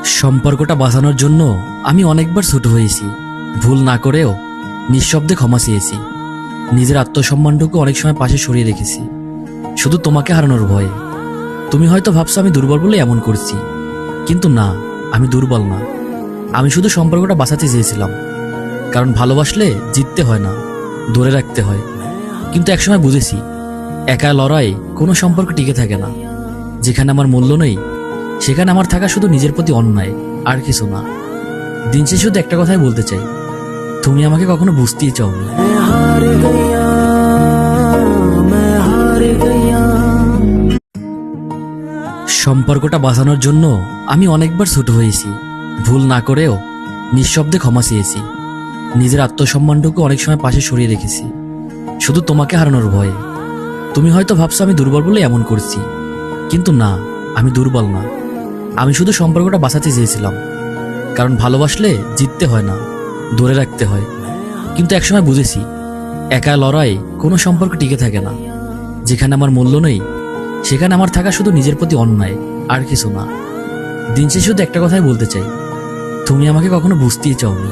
সম্পর্কটা বাঁচানোর জন্য আমি অনেকবার ছোট হয়েছি, ভুল না করেও নিঃশব্দে ক্ষমা চেয়েছি। নিজের আত্মসম্মানটুকু অনেক সময় পাশে সরিয়ে রেখেছি শুধু তোমাকে হারানোর ভয়ে। তুমি হয়তো ভাবছো আমি দুর্বল বলে এমন করছি, কিন্তু না, আমি দুর্বল না। আমি শুধু সম্পর্কটা বাঁচাতে চেয়েছিলাম, কারণ ভালোবাসলে জিততে হয় না, ধরে রাখতে হয়। কিন্তু একসময় বুঝেছি একা লড়াই কোনো সম্পর্ক টিকে থাকে না। যেখানে আমার মূল্য নেই সেখানে আমার থাকা শুধু নিজের প্রতি অন্যায়, আর কিছু না। দিন শেষে শুধু একটা কথাই বলতে চাই, তুমি আমাকে কখনো বুঝতেই চাওনি। সম্পর্কটা বাঁচানোর জন্য আমি অনেকবার ছোট হয়েছি, ভুল না করেও নিঃশব্দে ক্ষমা চেয়েছি। নিজের আত্মসম্মানটুকু অনেক সময় পাশে সরিয়ে রেখেছি শুধু তোমাকে হারানোর ভয়ে। তুমি হয়তো ভাবছো আমি দুর্বল বলে এমন করছি, কিন্তু না, আমি দুর্বল না। আমি শুধু সম্পর্কটা বাঁচাতে চেয়েছিলাম, কারণ ভালোবাসলে জিততে হয় না, ধরে রাখতে হয়। কিন্তু একসময় বুঝেছি একা লড়াই কোনো সম্পর্ক টিকে থাকে না। যেখানে আমার মূল্য নেই সেখানে আমার থাকা শুধু নিজের প্রতি অন্যায়, আর কিছু না। দিন শেষে শুধু একটা কথাই বলতে চাই, তুমি আমাকে কখনো বুঝতেই চাওনি।